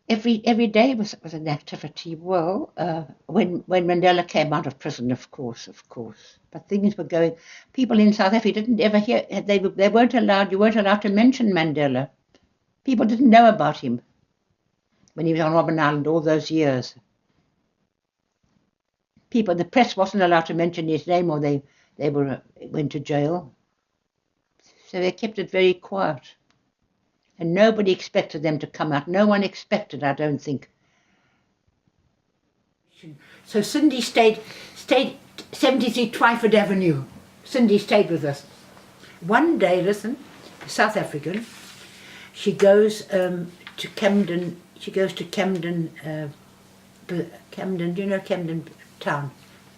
every day was an activity. Well, when Mandela came out of prison, of course, but things were going. People in South Africa didn't ever hear. They weren't allowed. You weren't allowed to mention Mandela. People didn't know about him when he was on Robben Island all those years. The press wasn't allowed to mention his name, or they went to jail. So they kept it very quiet. And nobody expected them to come out. No one expected, I don't think. So Cindy stayed 73 Twyford Avenue. Cindy stayed with us. One day, listen, South African, she goes to Camden. She goes to Camden. Camden, do you know Camden Town?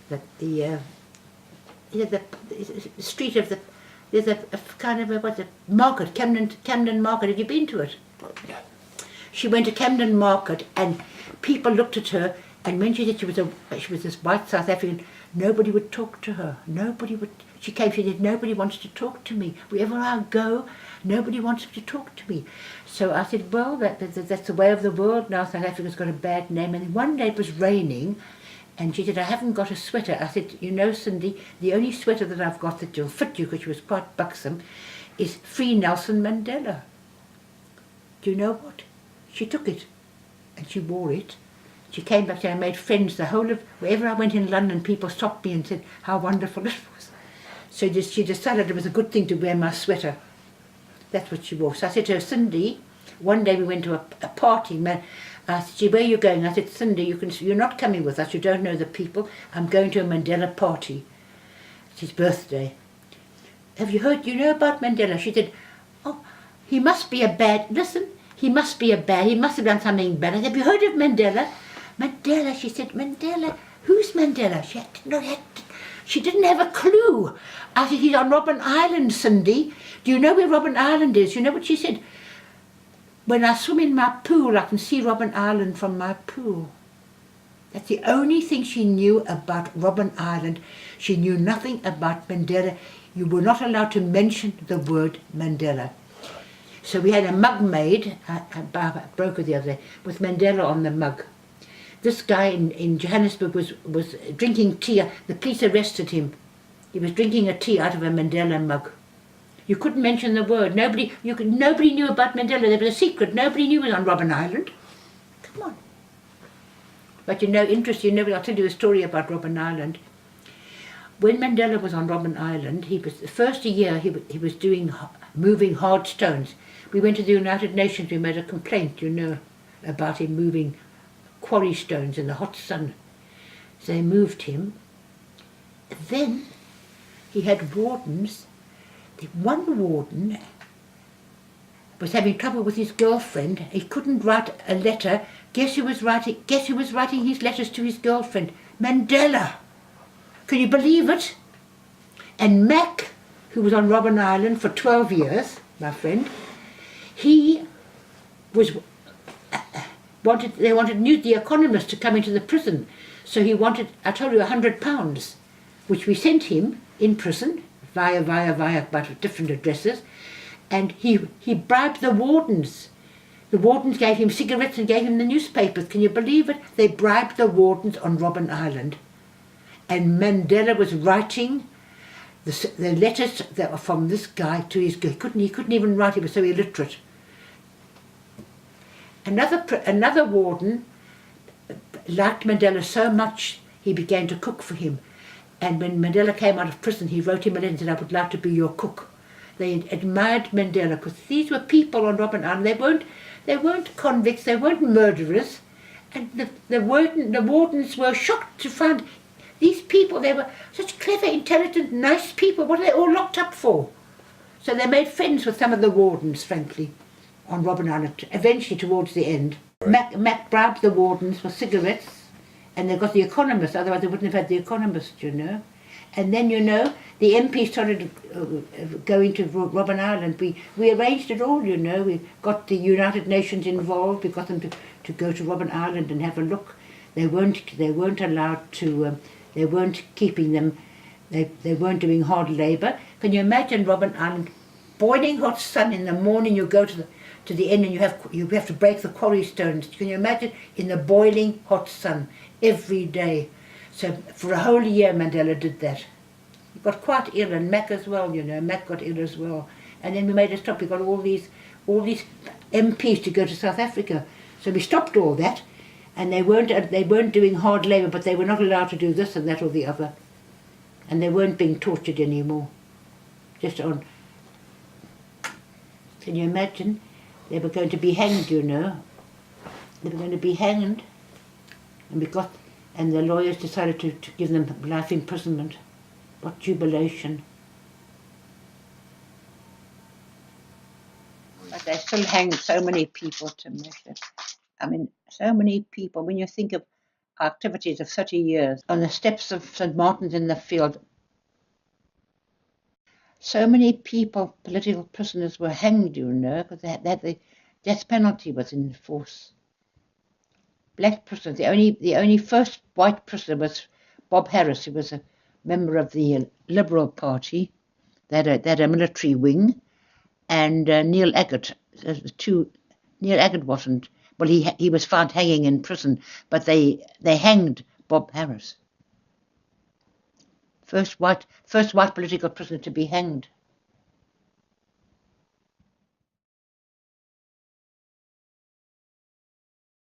The street of the. There's a kind of a market, Camden Market. Have you been to it? No. She went to Camden Market, and people looked at her. And when she said she was this white South African, nobody would talk to her. Nobody would. She came. She said, "Nobody wants to talk to me. Wherever I go, nobody wants to talk to me." So I said, "Well, that's the way of the world now. South Africa's got a bad name." And one day it was raining. And she said, "I haven't got a sweater." I said, "You know, Cindy, the only sweater that I've got that will fit you," because she was quite buxom, is Free Nelson Mandela. Do you know what? She took it and she wore it. She came back and I made friends. The whole of, wherever I went in London, people stopped me and said how wonderful it was. So she decided it was a good thing to wear my sweater. That's what she wore. So I said to her, "Cindy," one day we went to a party. I said, "Where are you going?" I said, "Cindy, you're not coming with us. You don't know the people. I'm going to a Mandela party. It's his birthday." "Have you heard, you know about Mandela?" She said, "Oh, he must be a bad, listen, he must have done something bad." I said, "Have you heard of Mandela?" "Mandela," she said, "Mandela, who's Mandela?" She didn't have a clue. I said, "He's on Robben Island, Cindy. Do you know where Robben Island is?" You know what she said? "When I swim in my pool, I can see Robben Island from my pool." That's the only thing she knew about Robben Island. She knew nothing about Mandela. You were not allowed to mention the word Mandela. So we had a mug made, a broker the other day, with Mandela on the mug. This guy in Johannesburg was drinking tea. The police arrested him. He was drinking a tea out of a Mandela mug. You couldn't mention the word. Nobody knew about Mandela. There was a secret. Nobody knew he was on Robben Island. Come on. But I'll tell you a story about Robben Island. When Mandela was on Robben Island, the first year he was moving hard stones. We went to the United Nations. We made a complaint, about him moving quarry stones in the hot sun. So they moved him. Then he had wardens. One warden was having trouble with his girlfriend. He couldn't write a letter. Guess who was writing his letters to his girlfriend? Mandela. Can you believe it? And Mac, who was on Robben Island for 12 years, my friend, he was they wanted The Economist to come into the prison. So he wanted, I told you, £100, which we sent him in prison via, but different addresses. And he bribed the wardens. The wardens gave him cigarettes and gave him the newspapers. Can you believe it? They bribed the wardens on Robben Island. And Mandela was writing the letters that were from this guy to his girl. He couldn't even write, he was so illiterate. Another warden liked Mandela so much he began to cook for him. And when Mandela came out of prison, he wrote him a letter and said, "I would like to be your cook." They admired Mandela because these were people on Robben Island. They weren't convicts, they weren't murderers. And the wardens were shocked to find these people, they were such clever, intelligent, nice people. What are they all locked up for? So they made friends with some of the wardens, frankly, on Robben Island, eventually towards the end. Right. Mac bribed the wardens for cigarettes, and they got The Economist, otherwise they wouldn't have had The Economist, And then, the MP started going to Robben Island. We arranged it all, We got the United Nations involved. We got them to go to Robben Island and have a look. They weren't allowed to. They weren't keeping them. They weren't doing hard labour. Can you imagine Robben Island, boiling hot sun in the morning? You go to to the end, and you have to break the quarry stones. Can you imagine? In the boiling hot sun every day. So for a whole year Mandela did that. He got quite ill, and Mac as well, you know. Mac got ill as well. And then we made a stop. We got all these MPs to go to South Africa. So we stopped all that, and they weren't doing hard labour, but they were not allowed to do this and that or the other. And they weren't being tortured anymore. Just on. Can you imagine? They were going to be hanged, you know. They were going to be hanged. And the lawyers decided to give them life imprisonment. What jubilation. But they still hang so many people to measure. I mean, so many people. When you think of activities of 30 years on the steps of St. Martin's in the Field, so many people, political prisoners, were hanged, you know, because the death penalty was in force. Black prisoners, the only first white prisoner was Bob Harris, who was a member of the Liberal Party. They had a military wing, and Neil Agate. Neil Agate wasn't. Well, he was found hanging in prison, but they hanged Bob Harris. First white political prisoner to be hanged.